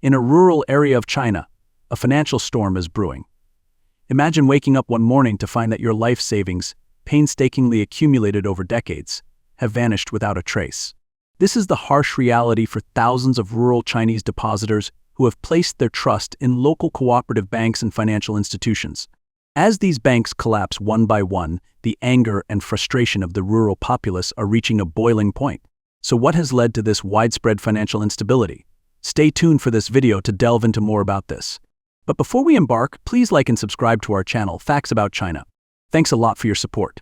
In a rural area of China, a financial storm is brewing. Imagine waking up one morning to find that your life savings, painstakingly accumulated over decades, have vanished without a trace. This is the harsh reality for thousands of rural Chinese depositors who have placed their trust in local cooperative banks and financial institutions. As these banks collapse one by one, the anger and frustration of the rural populace are reaching a boiling point. So what has led to this widespread financial instability? Stay tuned for this video to delve into more about this. But before we embark, please like and subscribe to our channel, Facts About China. Thanks a lot for your support.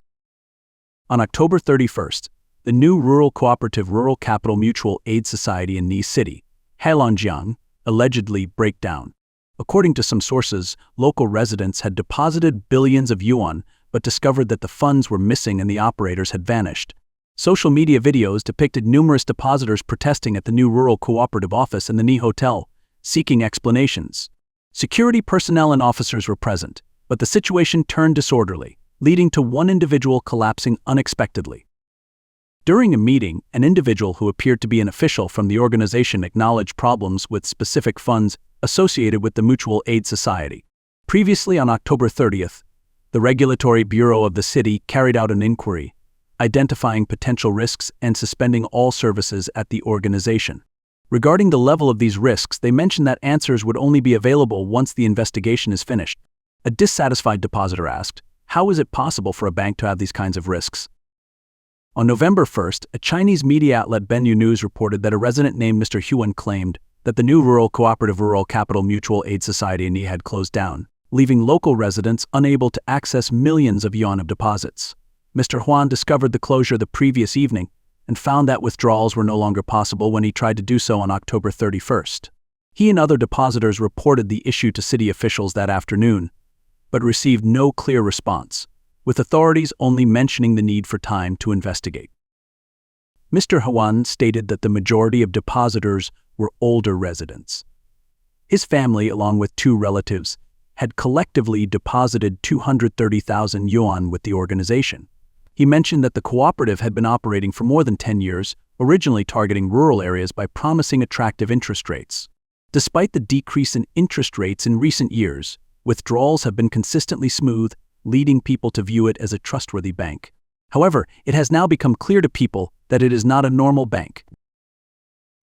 On October 31st, the new rural cooperative Rural Capital Mutual Aid Society in Ni City, Heilongjiang, allegedly break down. According to some sources, local residents had deposited billions of yuan but discovered that the funds were missing and the operators had vanished. Social media videos depicted numerous depositors protesting at the new rural cooperative office in the Ni Hotel, seeking explanations. Security personnel and officers were present, but the situation turned disorderly, leading to one individual collapsing unexpectedly. During a meeting, an individual who appeared to be an official from the organization acknowledged problems with specific funds associated with the Mutual Aid Society. Previously, on October 30th, the Regulatory Bureau of the city carried out an inquiry, identifying potential risks and suspending all services at the organization. Regarding the level of these risks, they mentioned that answers would only be available once the investigation is finished. A dissatisfied depositor asked, "How is it possible for a bank to have these kinds of risks?" On November 1st, a Chinese media outlet Benyu News reported that a resident named Mr. Huan claimed that the new rural cooperative Rural Capital Mutual Aid Society in Ni had closed down, leaving local residents unable to access millions of yuan of deposits. Mr. Huan discovered the closure the previous evening and found that withdrawals were no longer possible when he tried to do so on October 31st. He and other depositors reported the issue to city officials that afternoon, but received no clear response, with authorities only mentioning the need for time to investigate. Mr. Huan stated that the majority of depositors were older residents. His family, along with two relatives, had collectively deposited 230,000 yuan with the organization. He mentioned that the cooperative had been operating for more than 10 years, originally targeting rural areas by promising attractive interest rates. Despite the decrease in interest rates in recent years, withdrawals have been consistently smooth, leading people to view it as a trustworthy bank. However, it has now become clear to people that it is not a normal bank.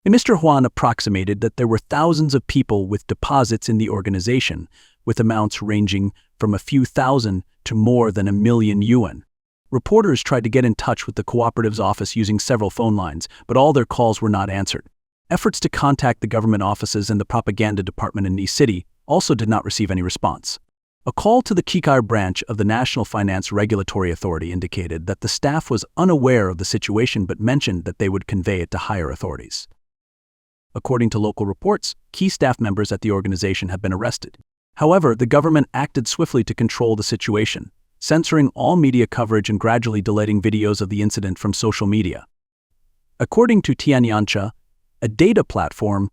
Mr. Huan approximated that there were thousands of people with deposits in the organization, with amounts ranging from a few thousand to more than 1,000,000 yuan. Reporters tried to get in touch with the cooperative's office using several phone lines, but all their calls were not answered. Efforts to contact the government offices and the propaganda department in Ni City also did not receive any response. A call to the Qikar branch of the National Finance Regulatory Authority indicated that the staff was unaware of the situation but mentioned that they would convey it to higher authorities. According to local reports, key staff members at the organization have been arrested. However, the government acted swiftly to control the situation, censoring all media coverage and gradually deleting videos of the incident from social media. According to Tianyancha, a data platform,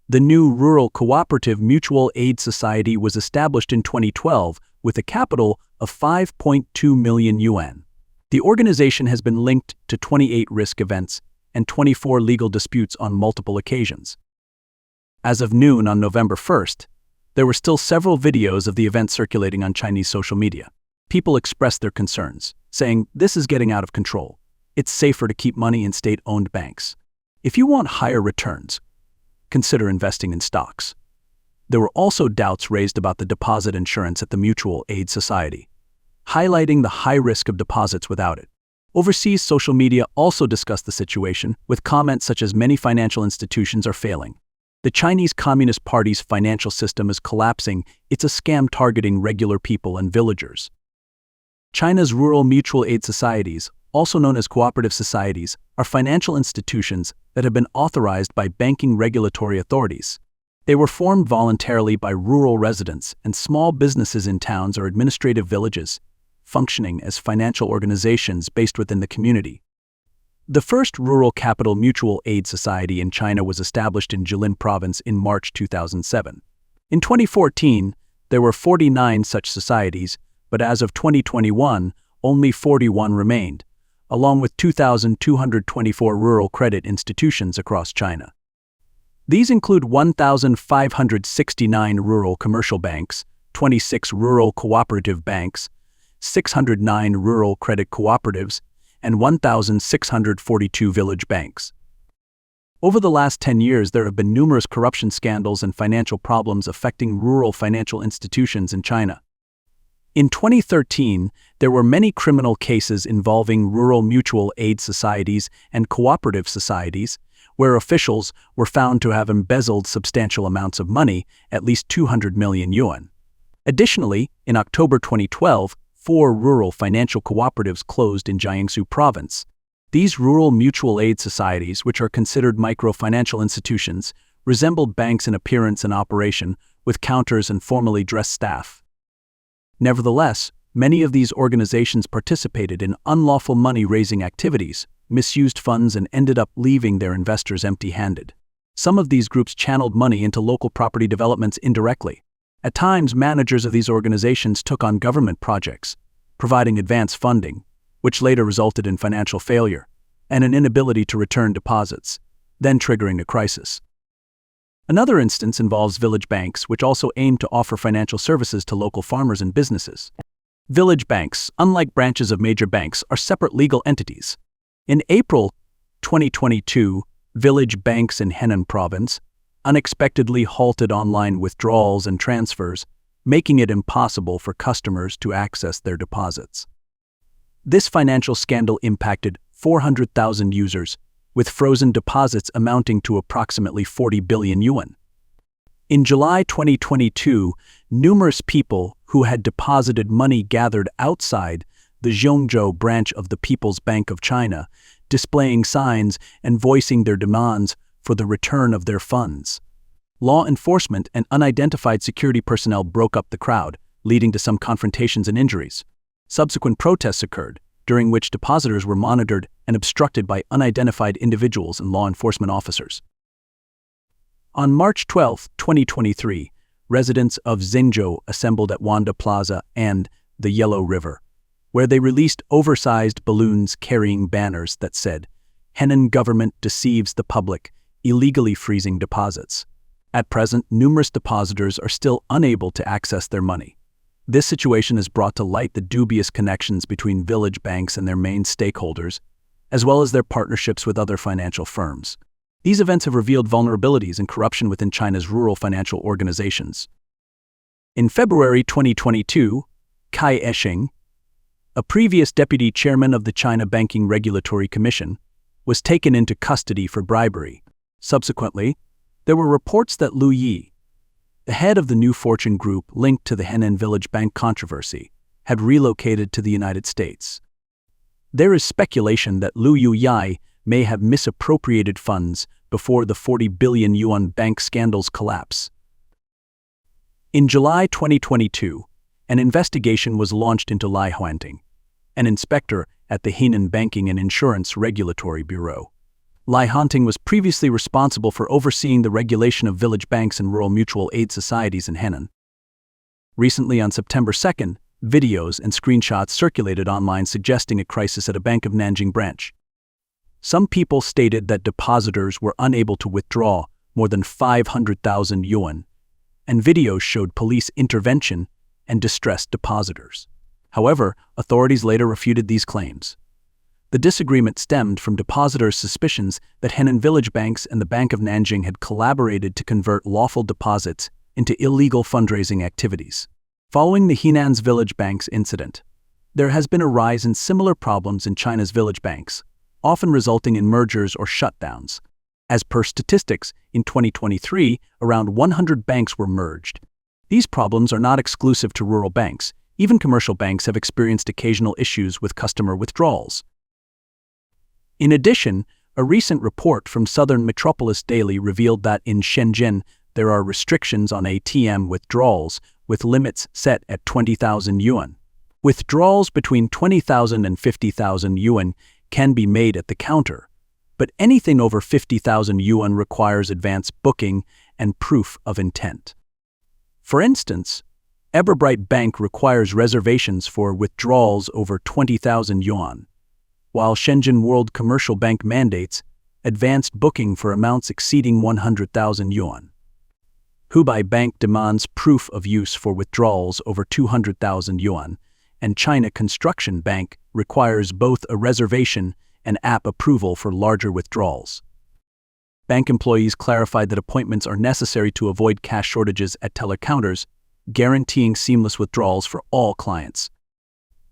the new Rural Cooperative Mutual Aid Society was established in 2012 with a capital of 5.2 million yuan. The organization has been linked to 28 risk events and 24 legal disputes on multiple occasions. As of noon on November 1st, there were still several videos of the event circulating on Chinese social media. People expressed their concerns, saying, "This is getting out of control. It's safer to keep money in state-owned banks. If you want higher returns, consider investing in stocks." There were also doubts raised about the deposit insurance at the Mutual Aid Society, highlighting the high risk of deposits without it. Overseas social media also discussed the situation, with comments such as "Many financial institutions are failing. The Chinese Communist Party's financial system is collapsing. It's a scam targeting regular people and villagers." China's rural mutual aid societies, also known as cooperative societies, are financial institutions that have been authorized by banking regulatory authorities. They were formed voluntarily by rural residents and small businesses in towns or administrative villages, functioning as financial organizations based within the community. The first Rural Capital Mutual Aid Society in China was established in Jilin Province in March 2007. In 2014, there were 49 such societies, but as of 2021, only 41 remained, along with 2,224 rural credit institutions across China. These include 1,569 rural commercial banks, 26 rural cooperative banks, 609 rural credit cooperatives, and 1,642 village banks. Over the last 10 years, there have been numerous corruption scandals and financial problems affecting rural financial institutions in China. In 2013, there were many criminal cases involving rural mutual aid societies and cooperative societies, where officials were found to have embezzled substantial amounts of money, at least 200 million yuan. Additionally, in October 2012, 4 rural financial cooperatives closed in Jiangsu province. These rural mutual aid societies, which are considered microfinancial institutions, resembled banks in appearance and operation, with counters and formally dressed staff. Nevertheless, many of these organizations participated in unlawful money-raising activities, misused funds, and ended up leaving their investors empty-handed. Some of these groups channeled money into local property developments indirectly. At times, managers of these organizations took on government projects, providing advance funding, which later resulted in financial failure and an inability to return deposits, then triggering a crisis. Another instance involves village banks, which also aim to offer financial services to local farmers and businesses. Village banks, unlike branches of major banks, are separate legal entities. In April 2022, village banks in Henan province unexpectedly halted online withdrawals and transfers, making it impossible for customers to access their deposits. This financial scandal impacted 400,000 users, with frozen deposits amounting to approximately 40 billion yuan. In July 2022, numerous people who had deposited money gathered outside the Zhongzhou branch of the People's Bank of China, displaying signs and voicing their demands for the return of their funds. Law enforcement and unidentified security personnel broke up the crowd, leading to some confrontations and injuries. Subsequent protests occurred, during which depositors were monitored and obstructed by unidentified individuals and law enforcement officers. On March 12, 2023, residents of Xinzhou assembled at Wanda Plaza and the Yellow River, where they released oversized balloons carrying banners that said, "Henan government deceives the public, illegally freezing deposits." At present, numerous depositors are still unable to access their money. This situation has brought to light the dubious connections between village banks and their main stakeholders, as well as their partnerships with other financial firms. These events have revealed vulnerabilities and corruption within China's rural financial organizations. In February 2022, Cai Eshing, a previous deputy chairman of the China Banking Regulatory Commission, was taken into custody for bribery. Subsequently, there were reports that Lu Yi, the head of the New Fortune Group linked to the Henan Village Bank controversy, had relocated to the United States. There is speculation that Lu Yi may have misappropriated funds before the 40 billion yuan bank scandal's collapse. In July 2022, an investigation was launched into Lai Huanting, an inspector at the Henan Banking and Insurance Regulatory Bureau. Lai Huanting was previously responsible for overseeing the regulation of village banks and rural mutual aid societies in Henan. Recently, on September 2nd, videos and screenshots circulated online suggesting a crisis at a Bank of Nanjing branch. Some people stated that depositors were unable to withdraw more than 500,000 yuan, and videos showed police intervention and distressed depositors. However, authorities later refuted these claims. The disagreement stemmed from depositors' suspicions that Henan village banks and the Bank of Nanjing had collaborated to convert lawful deposits into illegal fundraising activities. Following the Henan's village banks incident, there has been a rise in similar problems in China's village banks, often resulting in mergers or shutdowns. As per statistics, in 2023, around 100 banks were merged. These problems are not exclusive to rural banks. Even commercial banks have experienced occasional issues with customer withdrawals. In addition, a recent report from Southern Metropolis Daily revealed that in Shenzhen, there are restrictions on ATM withdrawals with limits set at 20,000 yuan. Withdrawals between 20,000 and 50,000 yuan can be made at the counter, but anything over 50,000 yuan requires advance booking and proof of intent. For instance, Everbright Bank requires reservations for withdrawals over 20,000 yuan, while Shenzhen World Commercial Bank mandates advanced booking for amounts exceeding 100,000 yuan. Hubei Bank demands proof of use for withdrawals over 200,000 yuan, and China Construction Bank requires both a reservation and app approval for larger withdrawals. Bank employees clarified that appointments are necessary to avoid cash shortages at teller counters, guaranteeing seamless withdrawals for all clients.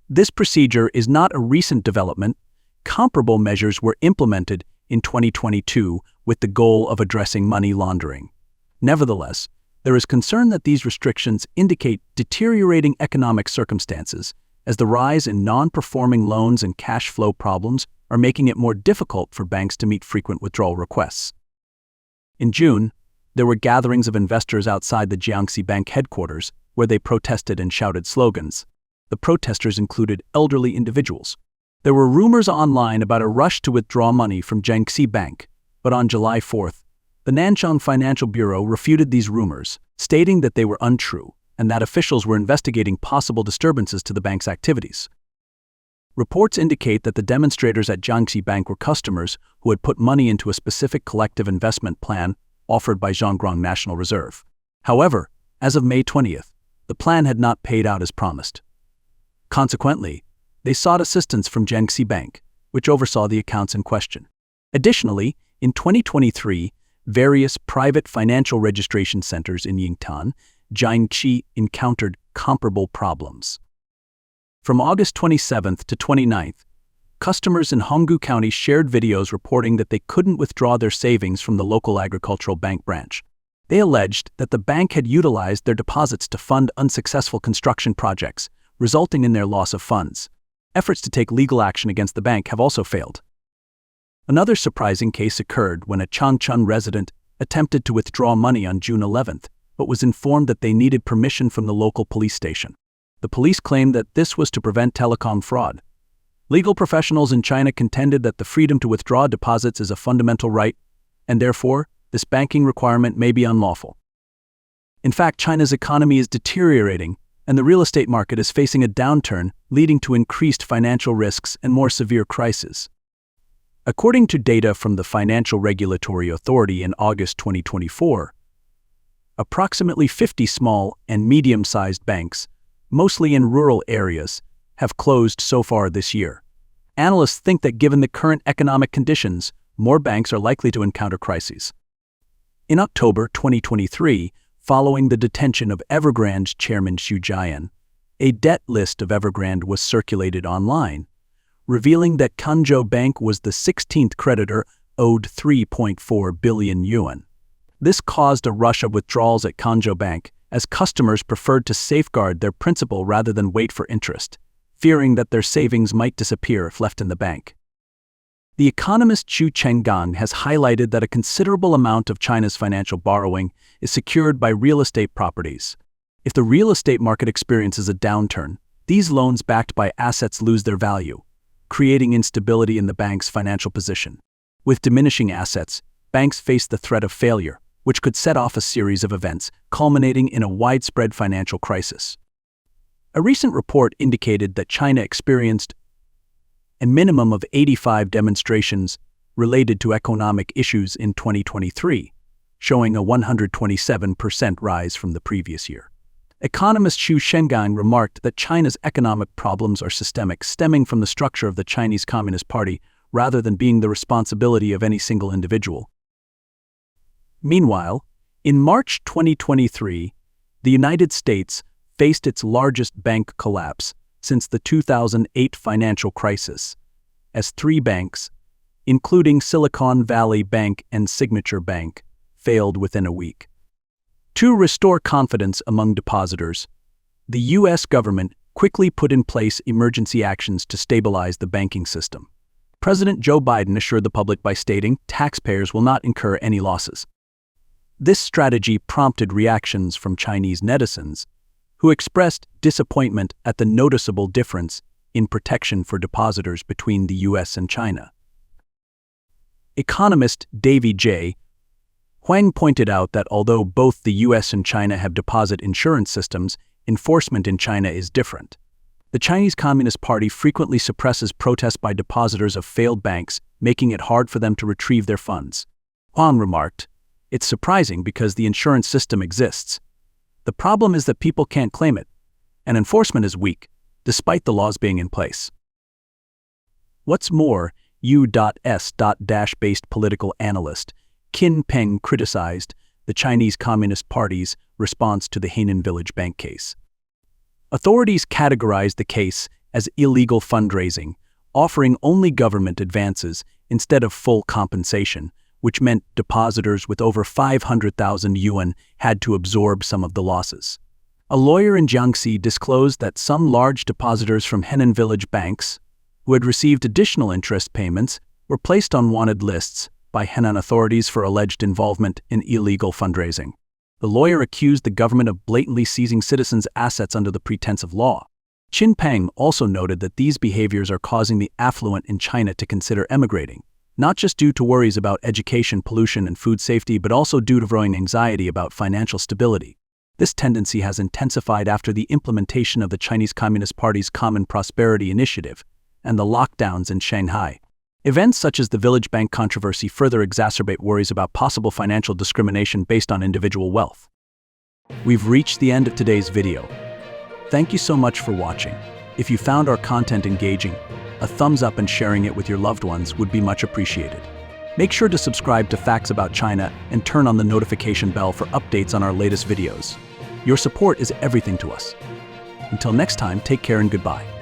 This procedure is not a recent development. Comparable measures were implemented in 2022 with the goal of addressing money laundering. Nevertheless, there is concern that these restrictions indicate deteriorating economic circumstances, as the rise in non-performing loans and cash flow problems are making it more difficult for banks to meet frequent withdrawal requests. In June, there were gatherings of investors outside the Jiangxi Bank headquarters where they protested and shouted slogans. The protesters included elderly individuals. There were rumors online about a rush to withdraw money from Jiangxi Bank, but on July 4th, the Nanchang Financial Bureau refuted these rumors, stating that they were untrue and that officials were investigating possible disturbances to the bank's activities. Reports indicate that the demonstrators at Jiangxi Bank were customers who had put money into a specific collective investment plan offered by Zhongrong National Reserve. However, as of May 20th, the plan had not paid out as promised. Consequently, they sought assistance from Jiangxi Bank, which oversaw the accounts in question. Additionally, in 2023, various private financial registration centers in Yingtan, Jiangxi encountered comparable problems. From August 27th to 29th, customers in Honggu County shared videos reporting that they couldn't withdraw their savings from the local agricultural bank branch. They alleged that the bank had utilized their deposits to fund unsuccessful construction projects, resulting in their loss of funds. Efforts to take legal action against the bank have also failed. Another surprising case occurred when a Changchun resident attempted to withdraw money on June 11th, but was informed that they needed permission from the local police station. The police claimed that this was to prevent telecom fraud. Legal professionals in China contended that the freedom to withdraw deposits is a fundamental right, and therefore, this banking requirement may be unlawful. In fact, China's economy is deteriorating, and the real estate market is facing a downturn, leading to increased financial risks and more severe crises. According to data from the Financial Regulatory Authority in August 2024, approximately 50 small and medium-sized banks, mostly in rural areas, have closed so far this year. Analysts think that given the current economic conditions, more banks are likely to encounter crises. In October 2023, following the detention of Evergrande's chairman Xu Jian, a debt list of Evergrande was circulated online, revealing that Kanzhou Bank was the 16th creditor owed 3.4 billion yuan. This caused a rush of withdrawals at Kanzhou Bank, as customers preferred to safeguard their principal rather than wait for interest, fearing that their savings might disappear if left in the bank. The economist Xu Chenggang has highlighted that a considerable amount of China's financial borrowing is secured by real estate properties. If the real estate market experiences a downturn, these loans backed by assets lose their value, creating instability in the bank's financial position. With diminishing assets, banks face the threat of failure, which could set off a series of events, culminating in a widespread financial crisis. A recent report indicated that China experienced a minimum of 85 demonstrations related to economic issues in 2023, showing a 127% rise from the previous year. Economist Xu Chenggang remarked that China's economic problems are systemic, stemming from the structure of the Chinese Communist Party rather than being the responsibility of any single individual. Meanwhile, in March 2023, the United States faced its largest bank collapse since the 2008 financial crisis, as 3 banks, including Silicon Valley Bank and Signature Bank, failed within a week. To restore confidence among depositors, the U.S. government quickly put in place emergency actions to stabilize the banking system. President Joe Biden assured the public by stating taxpayers will not incur any losses. This strategy prompted reactions from Chinese netizens, who expressed disappointment at the noticeable difference in protection for depositors between the U.S. and China. Economist Davy J. Huang pointed out that although both the U.S. and China have deposit insurance systems, enforcement in China is different. The Chinese Communist Party frequently suppresses protests by depositors of failed banks making it hard for them to retrieve their funds. Huang remarked, "It's surprising because the insurance system exists. The problem is that people can't claim it, and enforcement is weak, despite the laws being in place." What's more, U.S.-based political analyst Qin Peng criticized the Chinese Communist Party's response to the Hainan Village Bank case. Authorities categorized the case as illegal fundraising, offering only government advances instead of full compensation, which meant depositors with over 500,000 yuan had to absorb some of the losses. A lawyer in Jiangxi disclosed that some large depositors from Hainan Village banks, who had received additional interest payments, were placed on wanted lists by Hainan authorities for alleged involvement in illegal fundraising. The lawyer accused the government of blatantly seizing citizens' assets under the pretense of law. Qin Peng also noted that these behaviors are causing the affluent in China to consider emigrating, not just due to worries about education, pollution, and food safety, but also due to growing anxiety about financial stability. This tendency has intensified after the implementation of the Chinese Communist Party's Common Prosperity Initiative and the lockdowns in Shanghai. Events such as the Village Bank controversy further exacerbate worries about possible financial discrimination based on individual wealth. We've reached the end of today's video. Thank you so much for watching. If you found our content engaging, a thumbs up and sharing it with your loved ones would be much appreciated. Make sure to subscribe to Facts About China and turn on the notification bell for updates on our latest videos. Your support is everything to us. Until next time, take care and goodbye.